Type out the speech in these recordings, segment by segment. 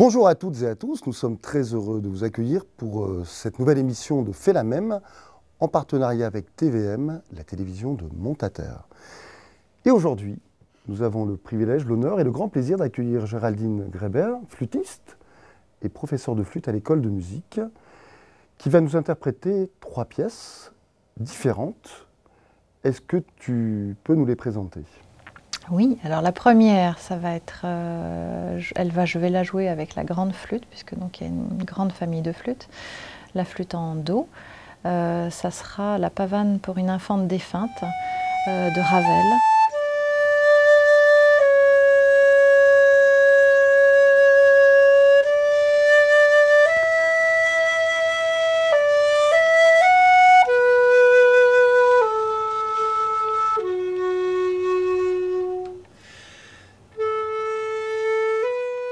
Bonjour à toutes et à tous, nous sommes très heureux de vous accueillir pour cette nouvelle émission de Fais la même, en partenariat avec TVM, la télévision de Montaterre. Et aujourd'hui, nous avons le privilège, l'honneur et le grand plaisir d'accueillir Géraldine Greber, flûtiste et professeure de flûte à l'école de musique, qui va nous interpréter 3 pièces différentes. Est-ce que tu peux nous les présenter ? Oui, alors la première, ça va être, je vais la jouer avec la grande flûte, puisque donc il y a une grande famille de flûtes. La flûte en do, ça sera la pavane pour une infante défunte de Ravel.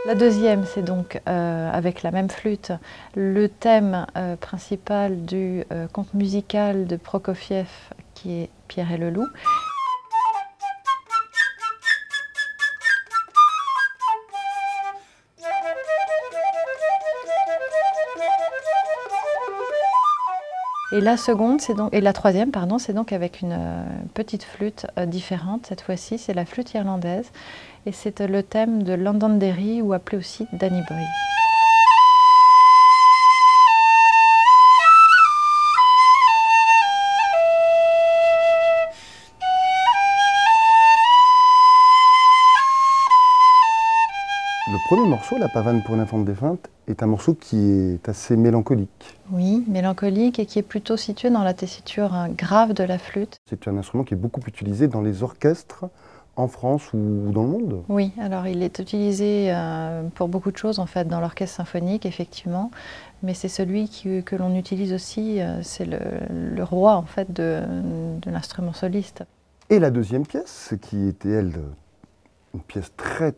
La deuxième, c'est donc avec la même flûte, le thème principal du conte musical de Prokofiev, qui est Pierre et le loup. Et la seconde, et la troisième, pardon, c'est donc avec une petite flûte différente. Cette fois-ci, c'est la flûte irlandaise. Et c'est le thème de Londonderry, ou appelé aussi Danny Boy. Le premier morceau, La pavane pour une infante défunte, est un morceau qui est assez mélancolique. Oui, mélancolique et qui est plutôt situé dans la tessiture grave de la flûte. C'est un instrument qui est beaucoup utilisé dans les orchestres en France ou dans le monde. Oui, alors il est utilisé pour beaucoup de choses en fait dans l'orchestre symphonique, effectivement, mais c'est celui que l'on utilise aussi, c'est le roi en fait de l'instrument soliste. Et la deuxième pièce, qui était elle une pièce très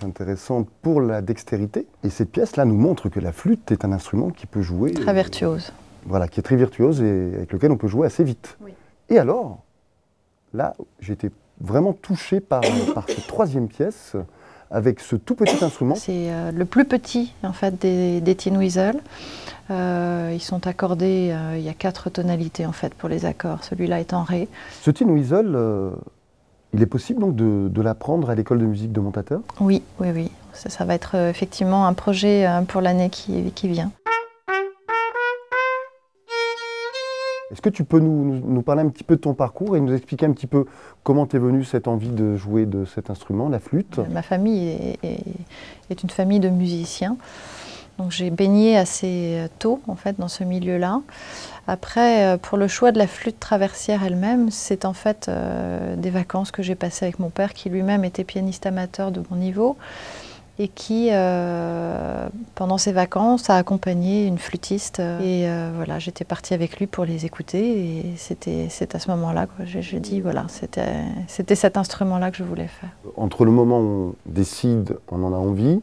intéressante pour la dextérité. Et cette pièce-là nous montre que la flûte est un instrument qui peut jouer... Très virtuose. Voilà, qui est très virtuose et avec lequel on peut jouer assez vite. Oui. Et alors, là, j'étais vraiment touché par cette troisième pièce, avec ce tout petit instrument. C'est le plus petit en fait des tin whistle. Ils sont accordés, il y a 4 tonalités en fait pour les accords, celui-là est en ré. Ce tin whistle, il est possible donc de l'apprendre à l'école de musique de Montaterre ? Oui, oui, oui. Ça va être effectivement un projet pour l'année qui vient. Est-ce que tu peux nous parler un petit peu de ton parcours et nous expliquer un petit peu comment t'es venue cette envie de jouer de cet instrument, la flûte ? Ma famille est une famille de musiciens. Donc j'ai baigné assez tôt en fait dans ce milieu-là. Après, pour le choix de la flûte traversière elle-même, c'est en fait des vacances que j'ai passées avec mon père, qui lui-même était pianiste amateur de mon niveau, et qui, pendant ses vacances, a accompagné une flûtiste. Et voilà, j'étais partie avec lui pour les écouter. Et c'est à ce moment-là que j'ai dit, voilà, c'était cet instrument-là que je voulais faire. Entre le moment où on décide, on en a envie,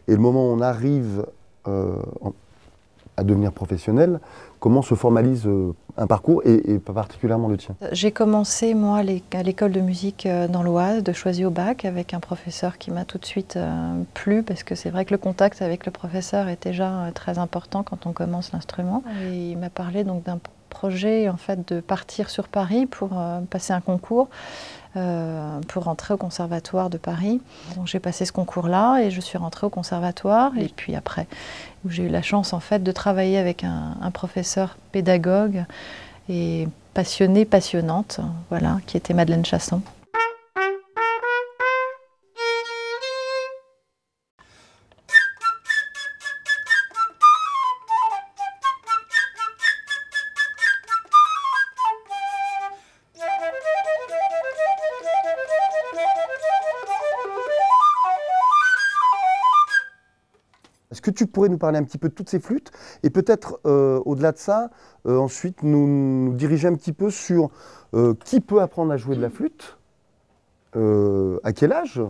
et le moment où on arrive à devenir professionnel, comment se formalise un parcours, et pas particulièrement le tien? J'ai commencé, moi, à l'école de musique dans l'Oise, de Choisy-au-Bac, avec un professeur qui m'a tout de suite plu, parce que c'est vrai que le contact avec le professeur est déjà très important quand on commence l'instrument. Et il m'a parlé donc d'un projet, en fait, de partir sur Paris pour passer un concours, pour rentrer au conservatoire de Paris. Donc j'ai passé ce concours-là et je suis rentrée au conservatoire. Et puis après, j'ai eu la chance en fait de travailler avec un professeur pédagogue et passionnante, voilà, qui était Madeleine Chasson. Est-ce que tu pourrais nous parler un petit peu de toutes ces flûtes et peut-être, au-delà de ça, ensuite nous diriger un petit peu sur qui peut apprendre à jouer de la flûte, à quel âge,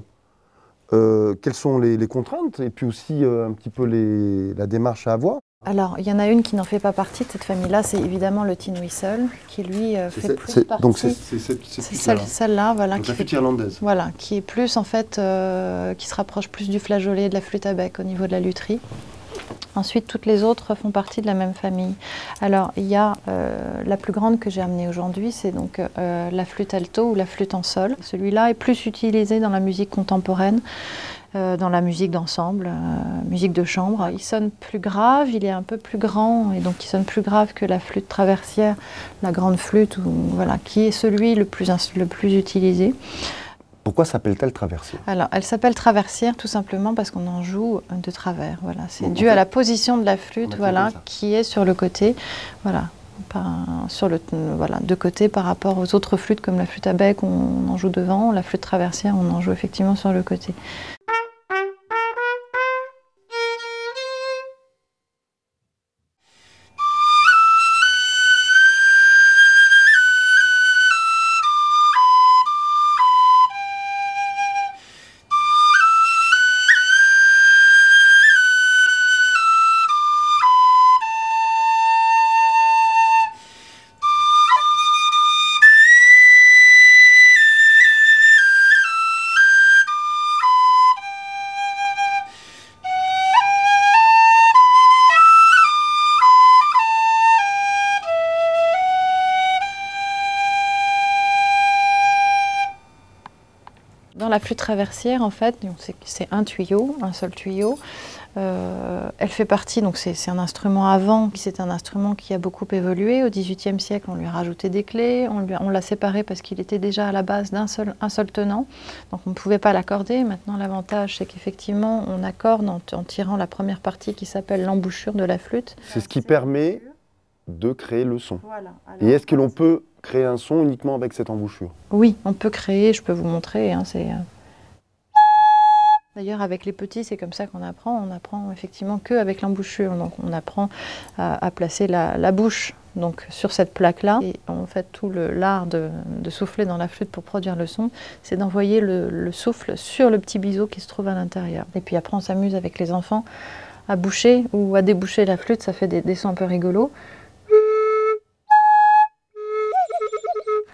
quelles sont les contraintes et puis aussi un petit peu la démarche à avoir. Alors, il y en a une qui n'en fait pas partie de cette famille-là, c'est évidemment le tin whistle, qui lui fait plus partie. Donc c'est celle-là, voilà. Donc la flûte irlandaise. Voilà, qui est plus en fait, qui se rapproche plus du flageolet, de la flûte à bec au niveau de la lutherie. Ensuite, toutes les autres font partie de la même famille. Alors, il y a la plus grande que j'ai amenée aujourd'hui, c'est donc la flûte alto ou la flûte en sol. Celui-là est plus utilisé dans la musique contemporaine, dans la musique d'ensemble, musique de chambre. Il sonne plus grave, il est un peu plus grand, et donc il sonne plus grave que la flûte traversière, la grande flûte, voilà, qui est celui le plus utilisé. Pourquoi s'appelle-t-elle traversière? Alors, elle s'appelle traversière tout simplement parce qu'on en joue de travers. Voilà. C'est dû à la position de la flûte, voilà, qui est sur le côté, voilà, de côté par rapport aux autres flûtes comme la flûte à bec, on en joue devant, la flûte traversière, on en joue effectivement sur le côté. Dans la flûte traversière, en fait, c'est un tuyau, un seul tuyau. Elle fait partie, donc c'est un instrument avant, c'est un instrument qui a beaucoup évolué. Au XVIIIe siècle, on lui a rajouté des clés, on l'a séparé parce qu'il était déjà à la base d'un seul tenant, donc on ne pouvait pas l'accorder. Maintenant, l'avantage, c'est qu'effectivement, on accorde en tirant la première partie qui s'appelle l'embouchure de la flûte. C'est ce qui permet de créer le son. Voilà. Alors, et est-ce que l'on peut créer un son uniquement avec cette embouchure? Oui, on peut créer, je peux vous montrer. Hein, D'ailleurs, avec les petits, c'est comme ça qu'on apprend. On apprend effectivement qu'avec l'embouchure. Donc, on apprend à placer la bouche donc, sur cette plaque-là. Et en fait, tout l'art de souffler dans la flûte pour produire le son, c'est d'envoyer le souffle sur le petit biseau qui se trouve à l'intérieur. Et puis après, on s'amuse avec les enfants à boucher ou à déboucher la flûte. Ça fait des sons un peu rigolos.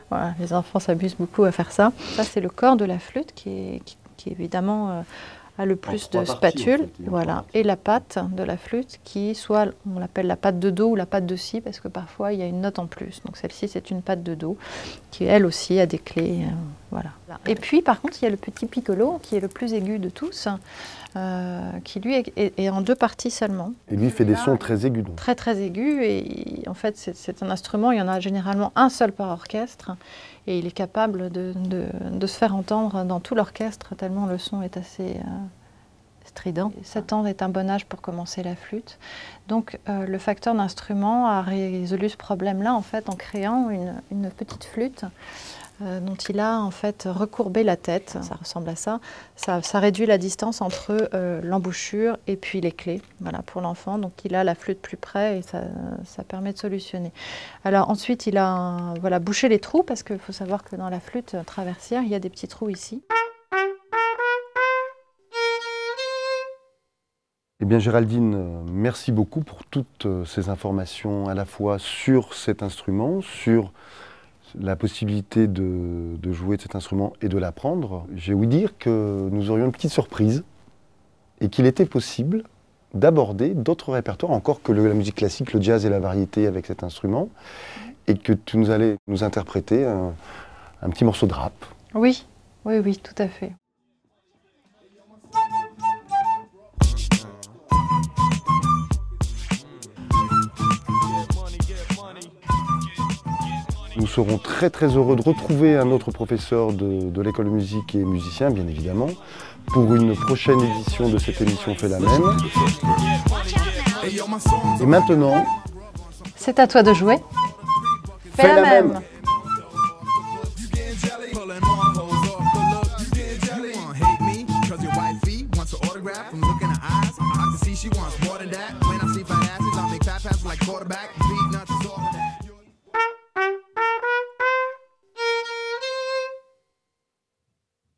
Voilà, les enfants s'amusent beaucoup à faire ça. Ça, c'est le corps de la flûte qui évidemment a le plus de spatules. En fait, voilà. Et la patte de la flûte qui, soit on l'appelle la patte de do ou la patte de si, parce que parfois il y a une note en plus. Donc celle-ci, c'est une patte de do qui, elle aussi, a des clés. Voilà. Et puis, par contre, il y a le petit piccolo qui est le plus aigu de tous, qui lui est en deux parties seulement. Et lui fait des sons très aigus. Donc. Très très aigus, et en fait c'est un instrument, il y en a généralement un seul par orchestre, et il est capable de se faire entendre dans tout l'orchestre, tellement le son est assez strident. 7 ans est un bon âge pour commencer la flûte. Donc le facteur d'instrument a résolu ce problème-là en fait en créant une petite flûte dont il a en fait recourbé la tête, ça ressemble à ça. Ça réduit la distance entre l'embouchure et puis les clés, voilà, pour l'enfant. Donc il a la flûte plus près et ça permet de solutionner. Alors ensuite il a voilà, bouché les trous parce qu'il faut savoir que dans la flûte traversière il y a des petits trous ici. Eh bien Géraldine, merci beaucoup pour toutes ces informations à la fois sur cet instrument, sur la possibilité de jouer de cet instrument et de l'apprendre. J'ai ouï dire que nous aurions une petite surprise et qu'il était possible d'aborder d'autres répertoires encore que la musique classique, le jazz et la variété avec cet instrument, et que tu nous allais nous interpréter un petit morceau de rap. Oui, oui, oui, tout à fait. Nous serons très très heureux de retrouver un autre professeur de l'école de musique et musicien, bien évidemment, pour une prochaine édition de cette émission Fait la même. Et maintenant, c'est à toi de jouer. Fais la même.